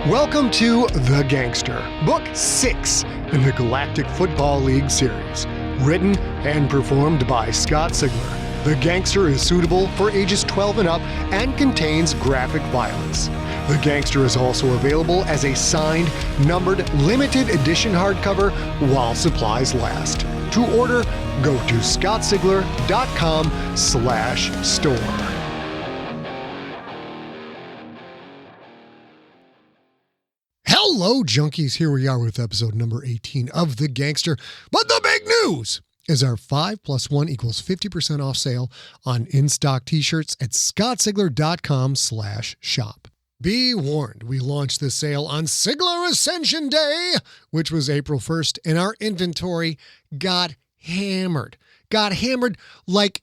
Welcome to The Gangster, Book 6 in the Galactic Football League series. Written and performed by Scott Sigler, The Gangster is suitable for ages 12 and up and contains graphic violence. The Gangster is also available as a signed, numbered, limited edition hardcover while supplies last. To order, go to scottsigler.com/store. Hello, junkies. Here we are with episode number 18 of The Gangster. But the big news is our 5 + 1 = 50% off sale on in-stock t-shirts at scottsigler.com/shop. Be warned, we launched this sale on Sigler Ascension Day, which was April 1st, and our inventory got hammered. Got hammered like,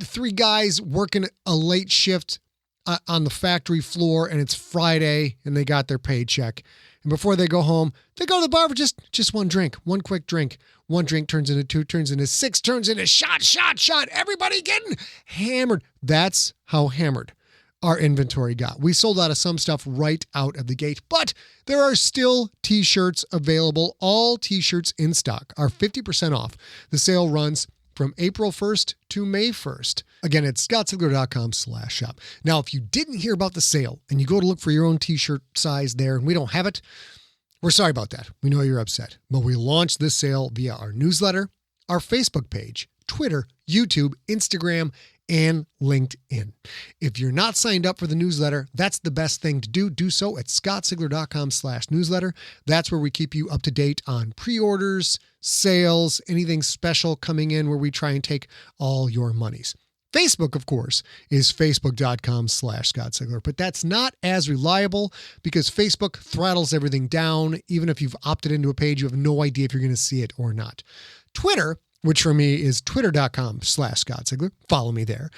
three guys working a late shift on the factory floor, and it's Friday, and they got their paycheck. And before they go home, they go to the bar for just one drink, one quick drink. One drink turns into 2, turns into 6, turns into shot. Everybody getting hammered. That's how hammered our inventory got. We sold out of some stuff right out of the gate, but there are still t-shirts available. All t-shirts in stock are 50% off. The sale runs from April 1st to May 1st. Again, it's scottsigler.com/shop. Now, if you didn't hear about the sale and you go to look for your own t-shirt size there and we don't have it, we're sorry about that. We know you're upset, but we launched this sale via our newsletter, our Facebook page, Twitter, YouTube, Instagram, and LinkedIn. If you're not signed up for the newsletter, that's the best thing to do. Do so at scottsigler.com/newsletter. That's where we keep you up to date on pre-orders, sales, anything special coming in where we try and take all your monies. Facebook, of course, is facebook.com/ScottSigler, but that's not as reliable because Facebook throttles everything down. Even if you've opted into a page, you have no idea if you're going to see it or not. Twitter, which for me is twitter.com/ScottSigler. Follow me there.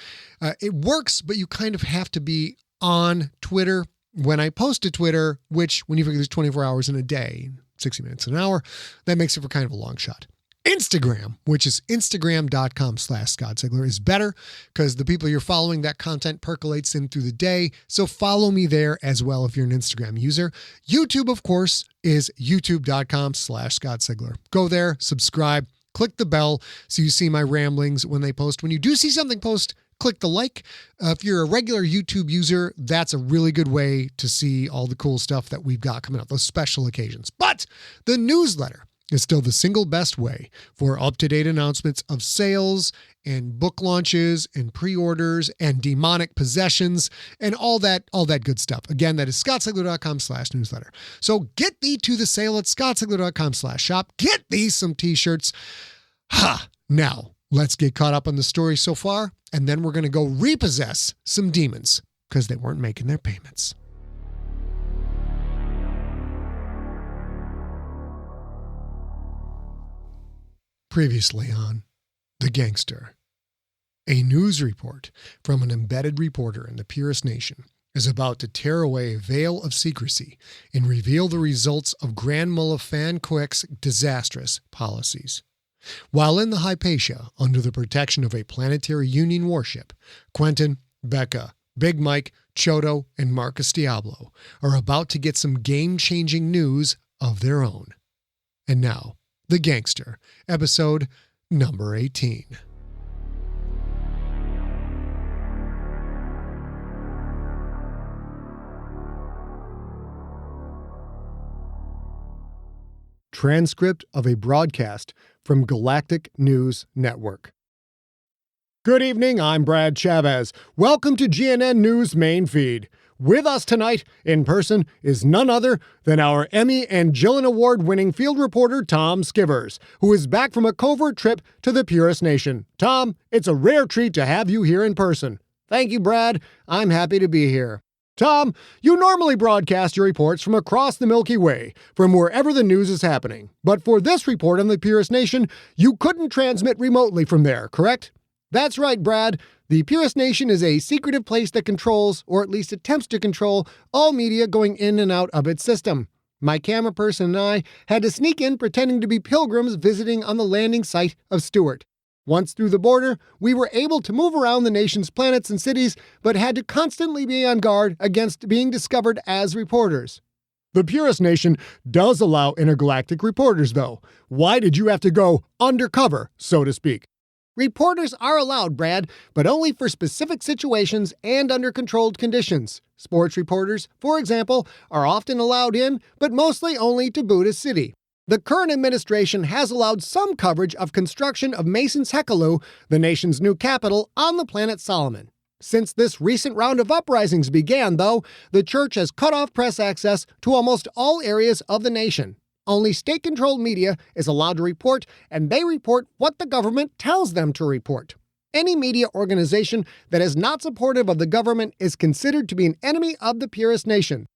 It works, but you kind of have to be on Twitter. When I post to Twitter, which when you figure there's 24 hours in a day, 60 minutes an hour, that makes it for kind of a long shot. Instagram, which is instagram.com/ScottSigler, is better because the people you're following, that content percolates in through the day. So follow me there as well if you're an Instagram user. YouTube, of course, is youtube.com/ScottSigler. Go there, subscribe, click the bell so you see my ramblings when they post. When you do see something post, click the like. If you're a regular YouTube user, that's a really good way to see all the cool stuff that we've got coming up, those special occasions. But the newsletter is still the single best way for up-to-date announcements of sales and book launches and pre-orders and demonic possessions and all that good stuff. Again, that is scottsigler.com/newsletter. So get thee to the sale at scottsigler.com/shop. Get thee some t-shirts. Now, let's get caught up on the story so far, and then we're going to go repossess some demons because they weren't making their payments. Previously on The Gangster, a news report from an embedded reporter in the Purist Nation is about to tear away a veil of secrecy and reveal the results of Grand Mullah Fann Kuek's disastrous policies. While in the Hypatia, under the protection of a Planetary Union warship, Quentin, Becca, Big Mike, Choto, and Marcus Diablo are about to get some game-changing news of their own. And now, The Gangster, episode number 18. Transcript of a broadcast from Galactic News Network. Good evening, I'm Brad Chavez. Welcome to GNN News main feed. With us tonight, in person, is none other than our Emmy and Gillen Award-winning field reporter, Tom Skivers, who is back from a covert trip to the Purist Nation. Tom, it's a rare treat to have you here in person. Thank you, Brad. I'm happy to be here. Tom, you normally broadcast your reports from across the Milky Way, from wherever the news is happening. But for this report on the Purist Nation, you couldn't transmit remotely from there, correct? That's right, Brad. The Purist Nation is a secretive place that controls, or at least attempts to control, all media going in and out of its system. My camera person and I had to sneak in pretending to be pilgrims visiting on the landing site of Stewart. Once through the border, we were able to move around the nation's planets and cities, but had to constantly be on guard against being discovered as reporters. The Purist Nation does allow intergalactic reporters, though. Why did you have to go undercover, so to speak? Reporters are allowed, Brad, but only for specific situations and under controlled conditions. Sports reporters, for example, are often allowed in, but mostly only to Buddha City. The current administration has allowed some coverage of construction of Mason's Hekalu, the nation's new capital, on the planet Solomon. Since this recent round of uprisings began, though, the church has cut off press access to almost all areas of the nation. Only state-controlled media is allowed to report, and they report what the government tells them to report. Any media organization that is not supportive of the government is considered to be an enemy of the Purist Nation.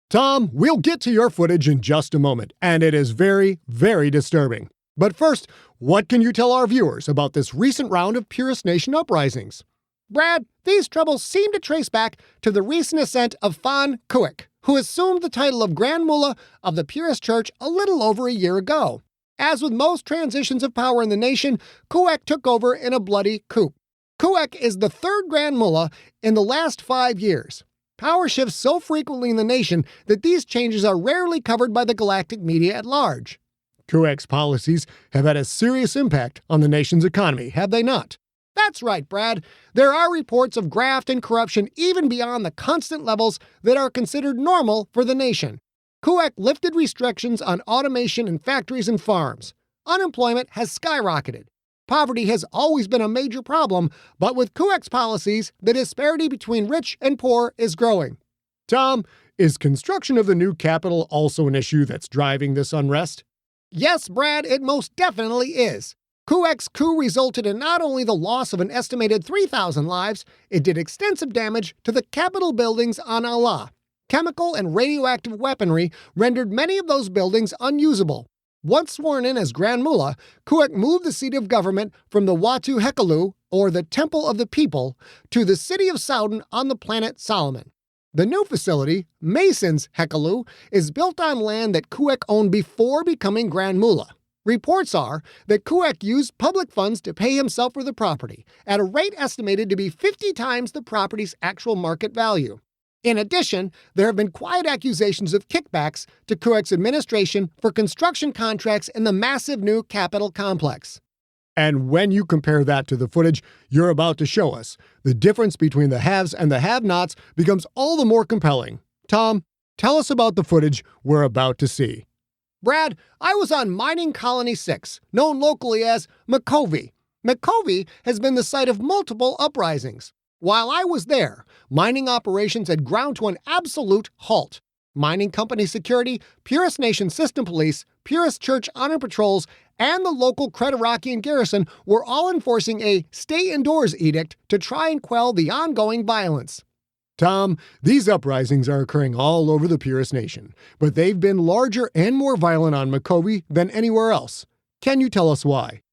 Tom, we'll get to your footage in just a moment, and it is very, very disturbing. But first, what can you tell our viewers about this recent round of Purist Nation uprisings? Brad, these troubles seem to trace back to the recent ascent of Fann Kuek, who assumed the title of Grand Mullah of the Purist Church a little over a year ago. As with most transitions of power in the nation, Kuek took over in a bloody coup. Kuek is the third Grand Mullah in the last 5 years. Power shifts so frequently in the nation that these changes are rarely covered by the galactic media at large. Kuek's policies have had a serious impact on the nation's economy, have they not? That's right, Brad. There are reports of graft and corruption even beyond the constant levels that are considered normal for the nation. Kuek lifted restrictions on automation in factories and farms. Unemployment has skyrocketed. Poverty has always been a major problem, but with Kuek's policies, the disparity between rich and poor is growing. Tom, is construction of the new capital also an issue that's driving this unrest? Yes, Brad, it most definitely is. Kuek's coup resulted in not only the loss of an estimated 3,000 lives, it did extensive damage to the Capitol buildings on Allah. Chemical and radioactive weaponry rendered many of those buildings unusable. Once sworn in as Grand Mullah, Kuek moved the seat of government from the Watu Hekalu, or the Temple of the People, to the city of Souden on the planet Solomon. The new facility, Mason's Hekalu, is built on land that Kuek owned before becoming Grand Mullah. Reports are that Kuek used public funds to pay himself for the property, at a rate estimated to be 50 times the property's actual market value. In addition, there have been quiet accusations of kickbacks to Kuek's administration for construction contracts in the massive new Capitol complex. And when you compare that to the footage you're about to show us, the difference between the haves and the have-nots becomes all the more compelling. Tom, tell us about the footage we're about to see. Brad, I was on Mining Colony 6, known locally as Makovi. Makovi has been the site of multiple uprisings. While I was there, mining operations had ground to an absolute halt. Mining company security, Purist Nation system police, Purist Church honor patrols, and the local Credirakian garrison were all enforcing a stay indoors edict to try and quell the ongoing violence. Tom, these uprisings are occurring all over the Purist Nation, but they've been larger and more violent on Makovi than anywhere else. Can you tell us why?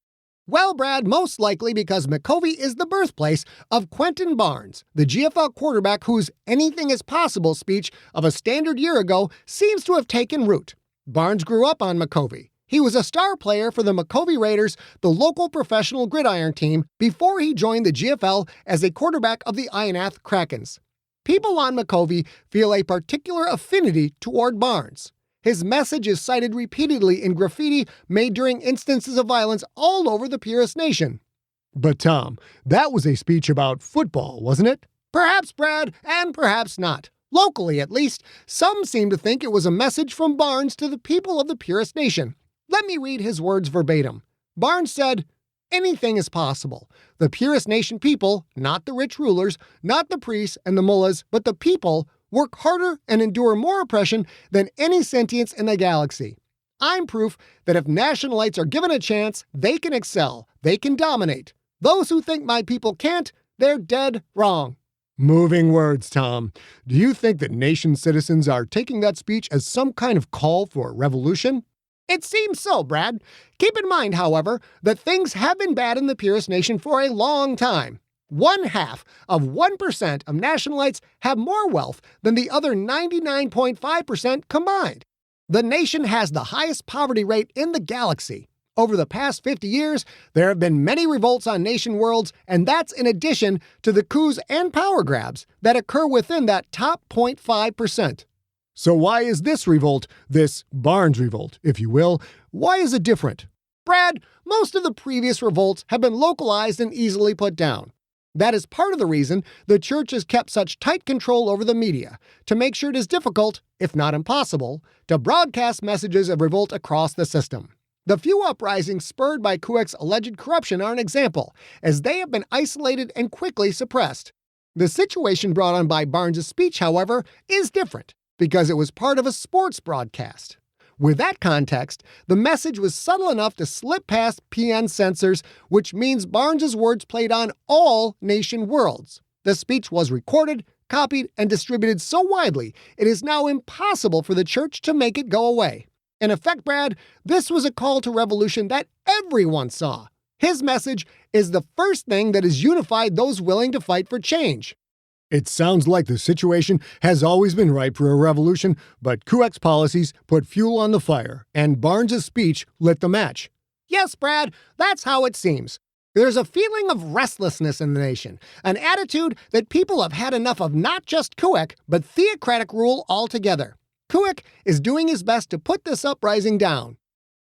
Well, Brad, most likely because Makovi is the birthplace of Quentin Barnes, the GFL quarterback whose anything is possible speech of a standard year ago seems to have taken root. Barnes grew up on Makovi. He was a star player for the Makovi Raiders, the local professional gridiron team, before he joined the GFL as a quarterback of the Ionath Krakens. People on Makovi feel a particular affinity toward Barnes. His message is cited repeatedly in graffiti made during instances of violence all over the Purist Nation. But Tom, that was a speech about football, wasn't it? Perhaps, Brad, and perhaps not. Locally, at least, some seem to think it was a message from Barnes to the people of the Purist Nation. Let me read his words verbatim. Barnes said, "Anything is possible. The Purist Nation people, not the rich rulers, not the priests and the mullahs, but the people, work harder and endure more oppression than any sentience in the galaxy. I'm proof that if nationalites are given a chance, they can excel, they can dominate. Those who think my people can't, they're dead wrong." Moving words, Tom. Do you think that nation citizens are taking that speech as some kind of call for revolution? It seems so, Brad. Keep in mind, however, that things have been bad in the Purist Nation for a long time. 1/2 of 1% of nationalites have more wealth than the other 99.5% combined. The nation has the highest poverty rate in the galaxy. Over the past 50 years, there have been many revolts on nation worlds, and that's in addition to the coups and power grabs that occur within that top 0.5%. So why is this revolt, this Barnes revolt, if you will, why is it different? Brad, most of the previous revolts have been localized and easily put down. That is part of the reason the church has kept such tight control over the media, to make sure it is difficult, if not impossible, to broadcast messages of revolt across the system. The few uprisings spurred by Kuek's alleged corruption are an example, as they have been isolated and quickly suppressed. The situation brought on by Barnes' speech, however, is different, because it was part of a sports broadcast. With that context, the message was subtle enough to slip past PN censors, which means Barnes' words played on all nation worlds. The speech was recorded, copied, and distributed so widely, it is now impossible for the church to make it go away. In effect, Brad, this was a call to revolution that everyone saw. His message is the first thing that has unified those willing to fight for change. It sounds like the situation has always been ripe for a revolution, but Kuek's policies put fuel on the fire, and Barnes' speech lit the match. Yes, Brad, that's how it seems. There's a feeling of restlessness in the nation, an attitude that people have had enough of not just Kuek, but theocratic rule altogether. Kuek is doing his best to put this uprising down.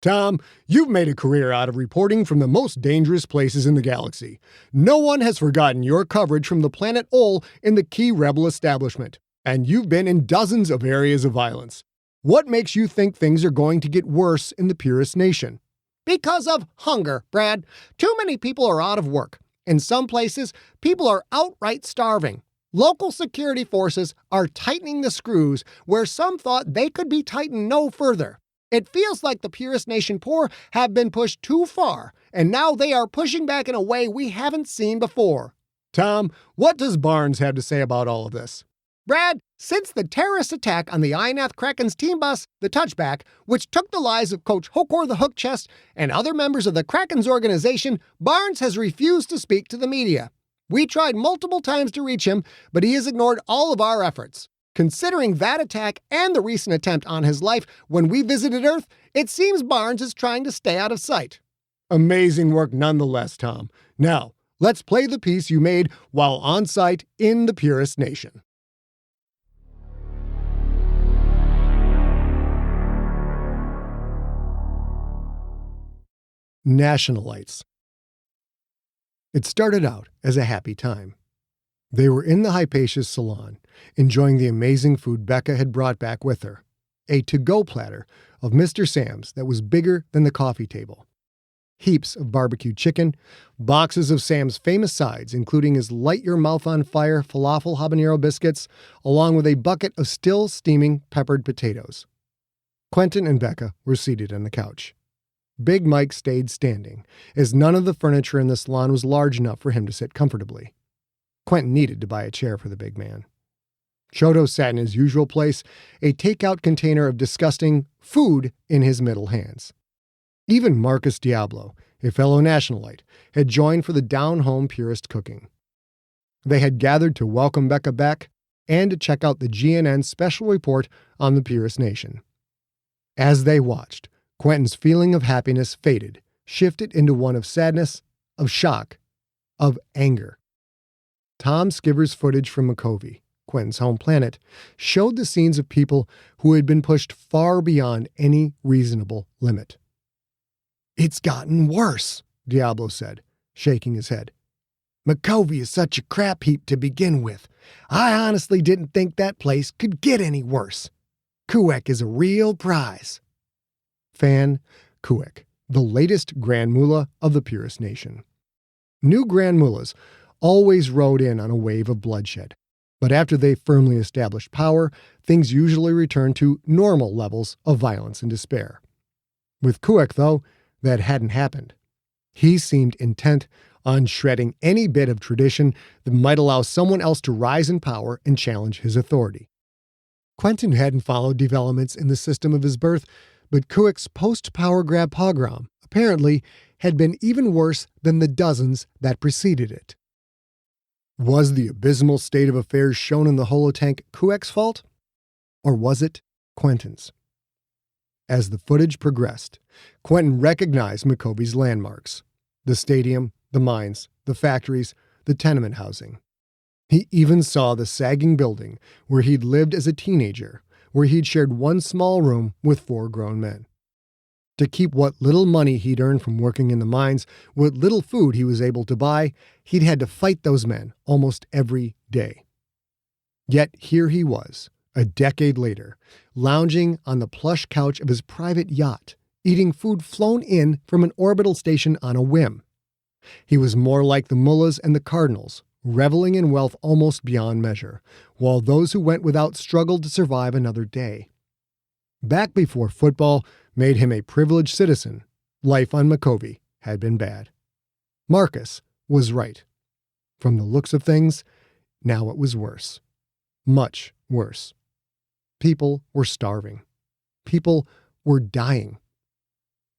Tom, you've made a career out of reporting from the most dangerous places in the galaxy. No one has forgotten your coverage from the planet Ol in the key rebel establishment, and you've been in dozens of areas of violence. What makes you think things are going to get worse in the Purist Nation? Because of hunger, Brad. Too many people are out of work. In some places, people are outright starving. Local security forces are tightening the screws where some thought they could be tightened no further. It feels like the Purist Nation poor have been pushed too far, and now they are pushing back in a way we haven't seen before. Tom, what does Barnes have to say about all of this? Brad, since the terrorist attack on the Inath Kraken's team bus, the Touchback, which took the lives of Coach Hokor the Hookchest and other members of the Kraken's organization, Barnes has refused to speak to the media. We tried multiple times to reach him, but he has ignored all of our efforts. Considering that attack and the recent attempt on his life when we visited Earth, it seems Barnes is trying to stay out of sight. Amazing work nonetheless, Tom. Now, let's play the piece you made while on site in the Purist Nation. Nationalites. It started out as a happy time. They were in the Hypatia's salon, enjoying the amazing food Becca had brought back with her, a to-go platter of Mr. Sam's that was bigger than the coffee table. Heaps of barbecue chicken, boxes of Sam's famous sides, including his light-your-mouth-on-fire falafel habanero biscuits, along with a bucket of still steaming peppered potatoes. Quentin and Becca were seated on the couch. Big Mike stayed standing, as none of the furniture in the salon was large enough for him to sit comfortably. Quentin needed to buy a chair for the big man. Choto sat in his usual place, a takeout container of disgusting food in his middle hands. Even Marcus Diablo, a fellow nationalite, had joined for the down-home purist cooking. They had gathered to welcome Becca back and to check out the GNN special report on the Purist Nation. As they watched, Quentin's feeling of happiness faded, shifted into one of sadness, of shock, of anger. Tom Skiver's footage from Micovi, Quentin's home planet, showed the scenes of people who had been pushed far beyond any reasonable limit. "It's gotten worse," Diablo said, shaking his head. "Micovi is such a crap heap to begin with. I honestly didn't think that place could get any worse. Kuek is a real prize." Fann Kuek, the latest Grand Mullah of the Purist Nation. New Grand Mullahs always rode in on a wave of bloodshed, but after they firmly established power, things usually returned to normal levels of violence and despair. With Kuek, though, that hadn't happened. He seemed intent on shredding any bit of tradition that might allow someone else to rise in power and challenge his authority. Quentin hadn't followed developments in the system of his birth, but Kuek's post-power grab pogrom, apparently, had been even worse than the dozens that preceded it. Was the abysmal state of affairs shown in the holotank Kuek's fault? Or was it Quentin's? As the footage progressed, Quentin recognized Micovi's landmarks: the stadium, the mines, the factories, the tenement housing. He even saw the sagging building where he'd lived as a teenager, where he'd shared one small room with 4 grown men. To keep what little money he'd earned from working in the mines, what little food he was able to buy, he'd had to fight those men almost every day. Yet here he was, a decade later, lounging on the plush couch of his private yacht, eating food flown in from an orbital station on a whim. He was more like the mullahs and the cardinals, reveling in wealth almost beyond measure, while those who went without struggled to survive another day. Back before football made him a privileged citizen, life on Makovi had been bad. Marcus was right. From the looks of things, now it was worse. Much worse. People were starving. People were dying.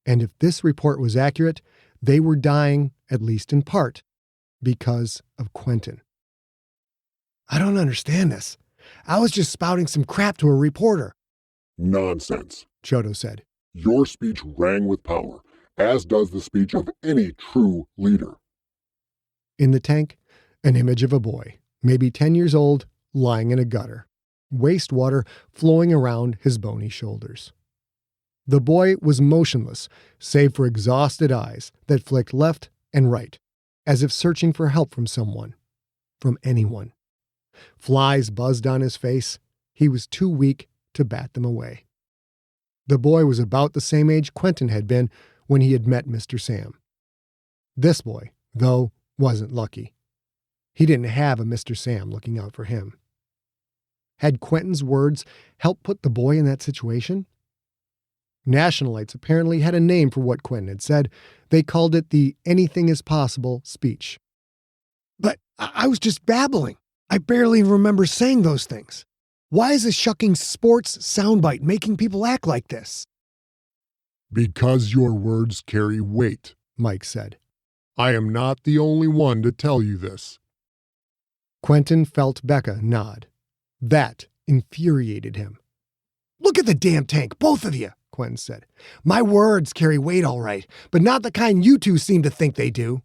And if this report was accurate, they were dying, at least in part, because of Quentin. I don't understand this. I was just spouting some crap to a reporter. Nonsense, Choto said. Your speech rang with power, as does the speech of any true leader. In the tank, an image of a boy, maybe 10 years old, lying in a gutter, wastewater flowing around his bony shoulders. The boy was motionless, save for exhausted eyes that flicked left and right, as if searching for help from someone, from anyone. Flies buzzed on his face. He was too weak to bat them away. The boy was about the same age Quentin had been when he had met Mr. Sam. This boy, though, wasn't lucky. He didn't have a Mr. Sam looking out for him. Had Quentin's words helped put the boy in that situation? Nationalites apparently had a name for what Quentin had said. They called it the anything is possible speech. But I was just babbling. I barely remember saying those things. Why is a shucking sports soundbite making people act like this? Because your words carry weight, Mike said. I am not the only one to tell you this. Quentin felt Becca nod. That infuriated him. Look at the damn tank, both of you, Quentin said. My words carry weight all right, but not the kind you two seem to think they do.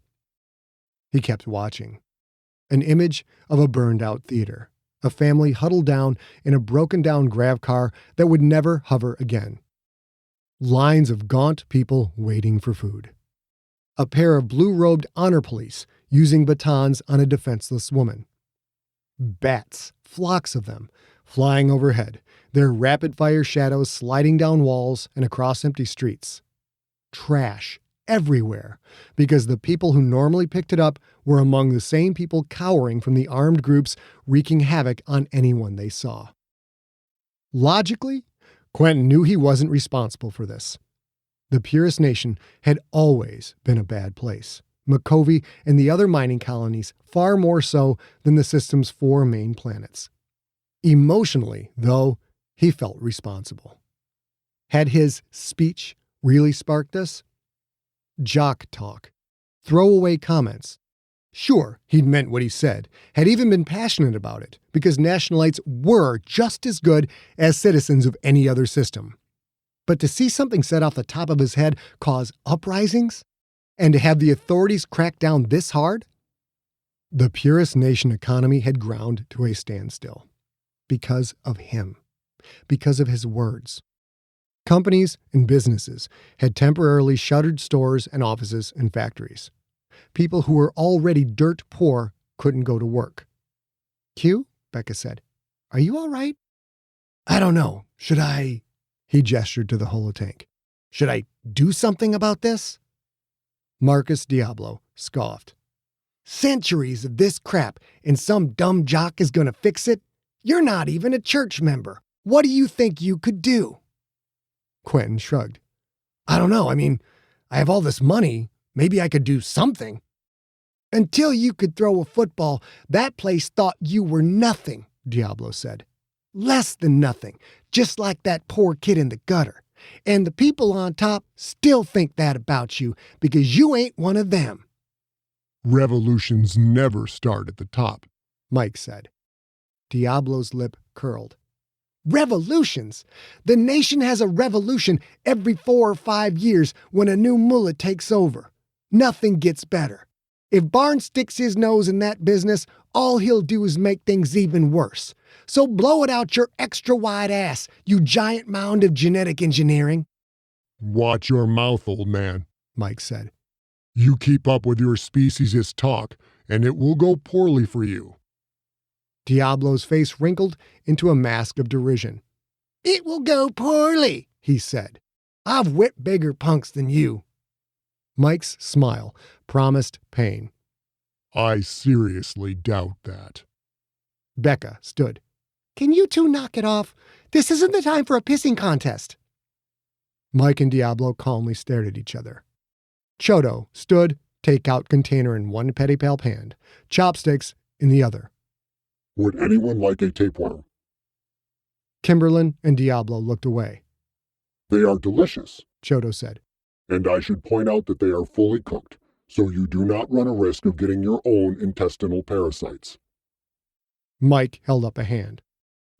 He kept watching. An image of a burned-out theater. A family huddled down in a broken-down grav car that would never hover again. Lines of gaunt people waiting for food. A pair of blue-robed honor police using batons on a defenseless woman. Bats, flocks of them, flying overhead, their rapid-fire shadows sliding down walls and across empty streets. Trash everywhere, because the people who normally picked it up were among the same people cowering from the armed groups wreaking havoc on anyone they saw. Logically, Quentin knew he wasn't responsible for this. The Purist Nation had always been a bad place. Makovi and the other mining colonies far more so than the system's 4 main planets. Emotionally, though, he felt responsible. Had his speech really sparked this? Jock talk. Throwaway comments. Sure, he'd meant what he said, had even been passionate about it, because nationalites were just as good as citizens of any other system. But to see something said off the top of his head cause uprisings? And to have the authorities crack down this hard? The Purist Nation economy had ground to a standstill. Because of him. Because of his words. Companies and businesses had temporarily shuttered stores and offices and factories. People who were already dirt poor couldn't go to work. Q, Becca said, are you all right? I don't know. Should I? He gestured to the holotank. Should I do something about this? Marcus Diablo scoffed. Centuries of this crap and some dumb jock is going to fix it? You're not even a church member. What do you think you could do? Quentin shrugged. I don't know. I mean, I have all this money. Maybe I could do something. Until you could throw a football, that place thought you were nothing, Diablo said. Less than nothing, just like that poor kid in the gutter. And the people on top still think that about you because you ain't one of them. Revolutions never start at the top, Mike said. Diablo's lip curled. Revolutions? The nation has a revolution every 4 or 5 years when a new mullah takes over. Nothing gets better. If Barnes sticks his nose in that business, all he'll do is make things even worse. So blow it out your extra wide ass, you giant mound of genetic engineering. Watch your mouth, old man, Mike said. You keep up with your speciesist talk, and it will go poorly for you. Diablo's face wrinkled into a mask of derision. It will go poorly, he said. I've whipped bigger punks than you. Mike's smile promised pain. I seriously doubt that. Becca stood. Can you two knock it off? This isn't the time for a pissing contest. Mike and Diablo calmly stared at each other. Choto stood, takeout container in one petty pal hand, chopsticks in the other. Would anyone like a tapeworm? Kimberlin and Diablo looked away. They are delicious, Choto said. and I should point out that they are fully cooked, so you do not run a risk of getting your own intestinal parasites. Mike held up a hand.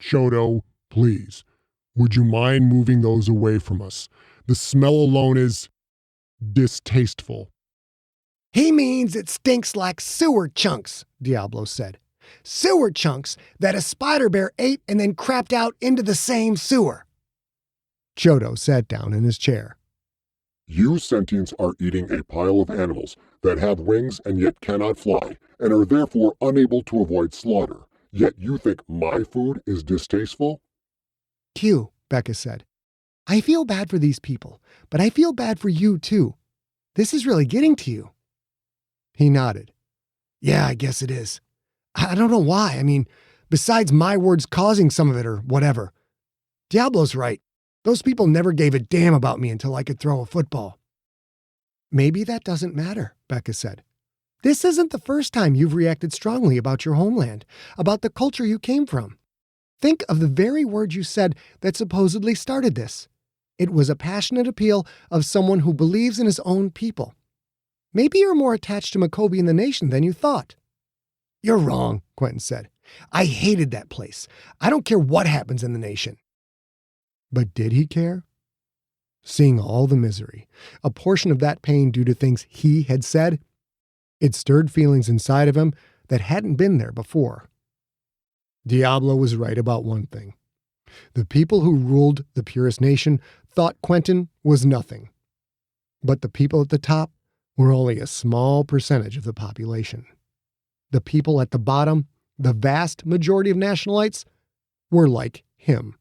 Choto, please, would you mind moving those away from us? The smell alone is distasteful. He means it stinks like sewer chunks, Diablo said. Sewer chunks that a spider bear ate and then crapped out into the same sewer. Choto sat down in his chair. You sentients are eating a pile of animals that have wings and yet cannot fly, and are therefore unable to avoid slaughter. Yet you think my food is distasteful? Q, Becca said. I feel bad for these people, but I feel bad for you too. This is really getting to you. He nodded. Yeah, I guess it is. I don't know why. I mean, besides my words causing some of it or whatever. Diablo's right. Those people never gave a damn about me until I could throw a football. Maybe that doesn't matter, Becca said. This isn't the first time you've reacted strongly about your homeland, about the culture you came from. Think of the very word you said that supposedly started this. It was a passionate appeal of someone who believes in his own people. Maybe you're more attached to Maccoby and the nation than you thought. You're wrong, Quentin said. I hated that place. I don't care what happens in the nation. But did he care? Seeing all the misery, a portion of that pain due to things he had said, it stirred feelings inside of him that hadn't been there before. Diablo was right about one thing. The people who ruled the Purist Nation thought Quentin was nothing. But the people at the top were only a small percentage of the population. The people at the bottom, the vast majority of nationalites, were like him.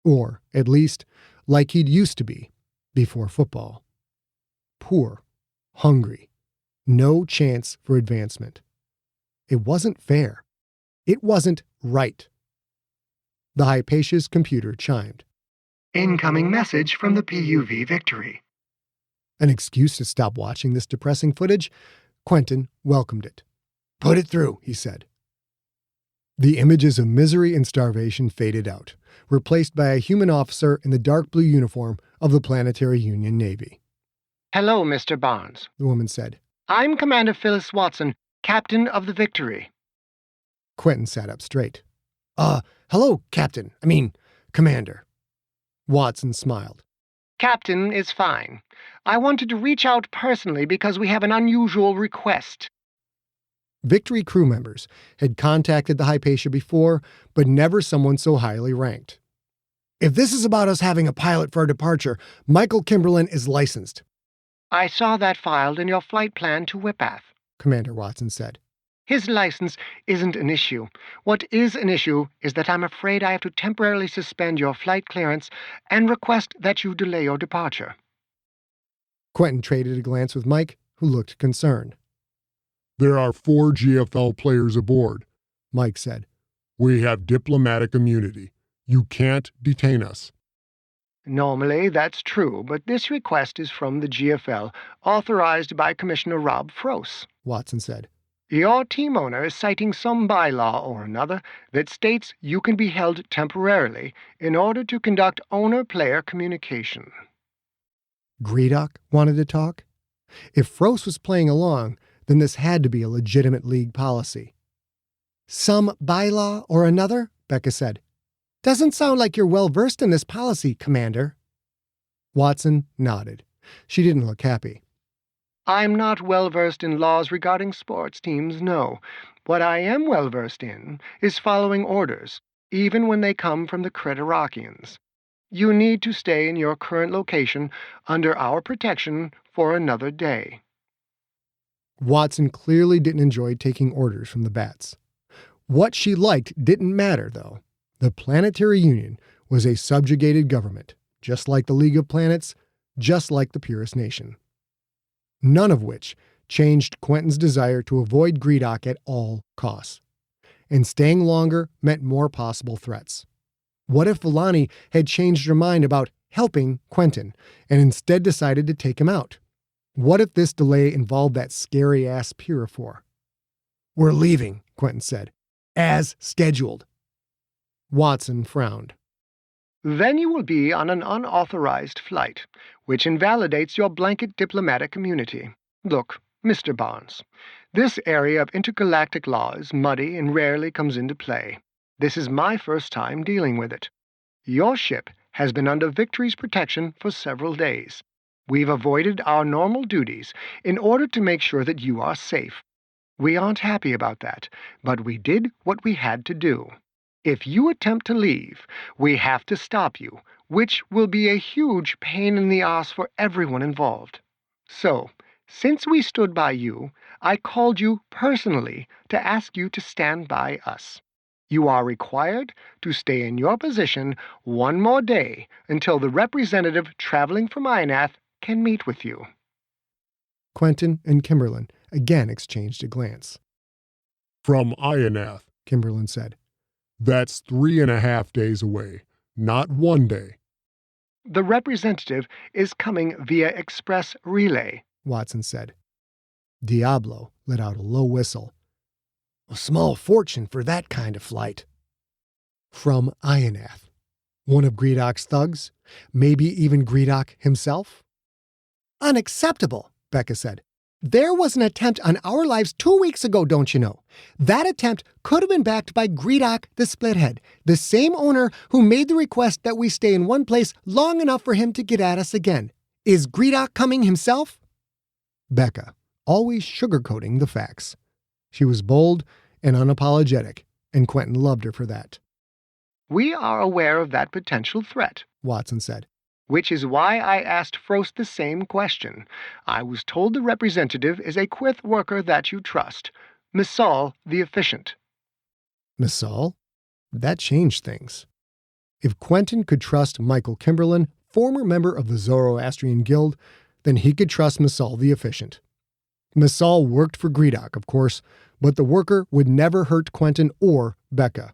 Or, at least, like he'd used to be before football. Poor, hungry, no chance for advancement. It wasn't fair. It wasn't right. The Hypatia's computer chimed. Incoming message from the PUV Victory. An excuse to stop watching this depressing footage? Quentin welcomed it. Put it through, he said. The images of misery and starvation faded out, replaced by a human officer in the dark blue uniform of the Planetary Union Navy. Hello, Mr. Barnes, the woman said. I'm Commander Phyllis Watson, Captain of the Victory. Quentin sat up straight. Hello, Captain. Commander. Watson smiled. Captain is fine. I wanted to reach out personally because we have an unusual request. Victory crew members had contacted the Hypatia before, but never someone so highly ranked. If this is about us having a pilot for our departure, Michael Kimberlin is licensed. I saw that filed in your flight plan to Whipath, Commander Watson said. His license isn't an issue. What is an issue is that I'm afraid I have to temporarily suspend your flight clearance and request that you delay your departure. Quentin traded a glance with Mike, who looked concerned. There are 4 GFL players aboard, Mike said. We have diplomatic immunity. You can't detain us. Normally, that's true, but this request is from the GFL, authorized by Commissioner Rob Froese, Watson said. Your team owner is citing some bylaw or another that states you can be held temporarily in order to conduct owner-player communication. Greedock wanted to talk? If Froese was playing along, then this had to be a legitimate league policy. Some bylaw or another? Becca said. Doesn't sound like you're well-versed in this policy, Commander. Watson nodded. She didn't look happy. I'm not well-versed in laws regarding sports teams, no. What I am well-versed in is following orders, even when they come from the Creterakians. You need to stay in your current location under our protection for another day. Watson clearly didn't enjoy taking orders from the bats. What she liked didn't matter, though. The Planetary Union was a subjugated government, just like the League of Planets, just like the Purist Nation. None of which changed Quentin's desire to avoid Greedock at all costs. And staying longer meant more possible threats. What if Villani had changed her mind about helping Quentin and instead decided to take him out? What if this delay involved that scary-ass Purifor? "We're leaving," Quentin said, "as scheduled." Watson frowned. Then you will be on an unauthorized flight, which invalidates your blanket diplomatic immunity. Look, Mr. Barnes, this area of intergalactic law is muddy and rarely comes into play. This is my first time dealing with it. Your ship has been under Victory's protection for several days. We've avoided our normal duties in order to make sure that you are safe. We aren't happy about that, but we did what we had to do. If you attempt to leave, we have to stop you, which will be a huge pain in the ass for everyone involved. So, since we stood by you, I called you personally to ask you to stand by us. You are required to stay in your position one more day until the representative traveling from Ionath can meet with you. Quentin and Kimberlin again exchanged a glance. From Ionath, Kimberlin said. That's 3.5 days away, not 1 day. The representative is coming via express relay, Watson said. Diablo let out a low whistle. A small fortune for that kind of flight. From Ionath. One of Greedock's thugs? Maybe even Greedock himself? Unacceptable, Becca said. There was an attempt on our lives 2 weeks ago, don't you know? That attempt could have been backed by Greedock the Splithead, the same owner who made the request that we stay in one place long enough for him to get at us again. Is Greedock coming himself? Becca, always sugarcoating the facts. She was bold and unapologetic, and Quentin loved her for that. We are aware of that potential threat, Watson said. Which is why I asked Frost the same question. I was told the representative is a Quyth worker that you trust, Missal the Efficient. Missal? That changed things. If Quentin could trust Michael Kimberlin, former member of the Zoroastrian Guild, then he could trust Missal the Efficient. Missal worked for Greedock, of course, but the worker would never hurt Quentin or Becca.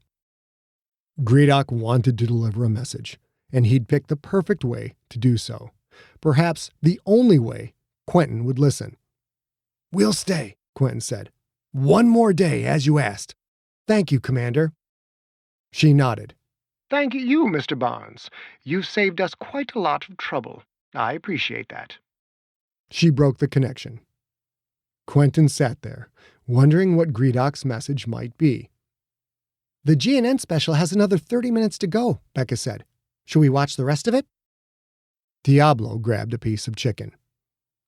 Greedock wanted to deliver a message, and he'd picked the perfect way to do so. Perhaps the only way Quentin would listen. We'll stay, Quentin said. 1 more day, as you asked. Thank you, Commander. She nodded. Thank you, Mr. Barnes. You've saved us quite a lot of trouble. I appreciate that. She broke the connection. Quentin sat there, wondering what Greedock's message might be. The GNN special has another 30 minutes to go, Becca said. Should we watch the rest of it? Diablo grabbed a piece of chicken.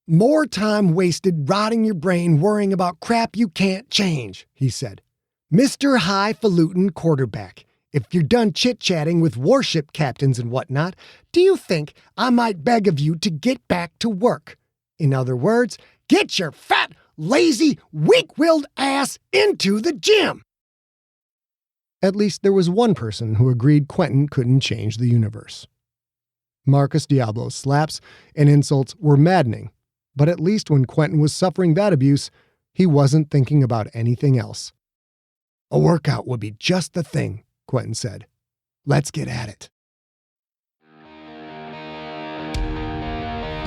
More time wasted rotting your brain worrying about crap you can't change, he said. Mr. Highfalutin Quarterback, if you're done chit-chatting with warship captains and whatnot, do you think I might beg of you to get back to work? In other words, get your fat, lazy, weak-willed ass into the gym! At least there was one person who agreed Quentin couldn't change the universe. Marcus Diablo's slaps and insults were maddening, but at least when Quentin was suffering that abuse, he wasn't thinking about anything else. A workout would be just the thing, Quentin said. Let's get at it.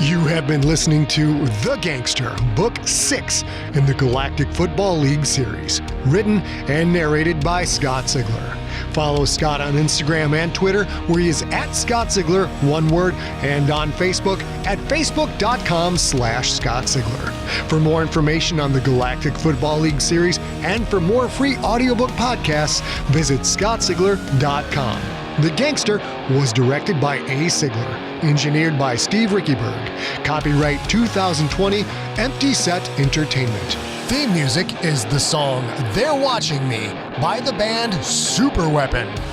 You have been listening to The Gangster, Book 6 in the Galactic Football League series, written and narrated by Scott Sigler. Follow Scott on Instagram and Twitter, where he is at Scott Sigler, one word, and on Facebook at facebook.com/Scott Sigler. For more information on the Galactic Football League series and for more free audiobook podcasts, visit scottsigler.com. The Gangster was directed by A. Sigler, engineered by Steve Rickyberg. Copyright 2020, Empty Set Entertainment. Theme music is the song They're Watching Me by the band Superweapon.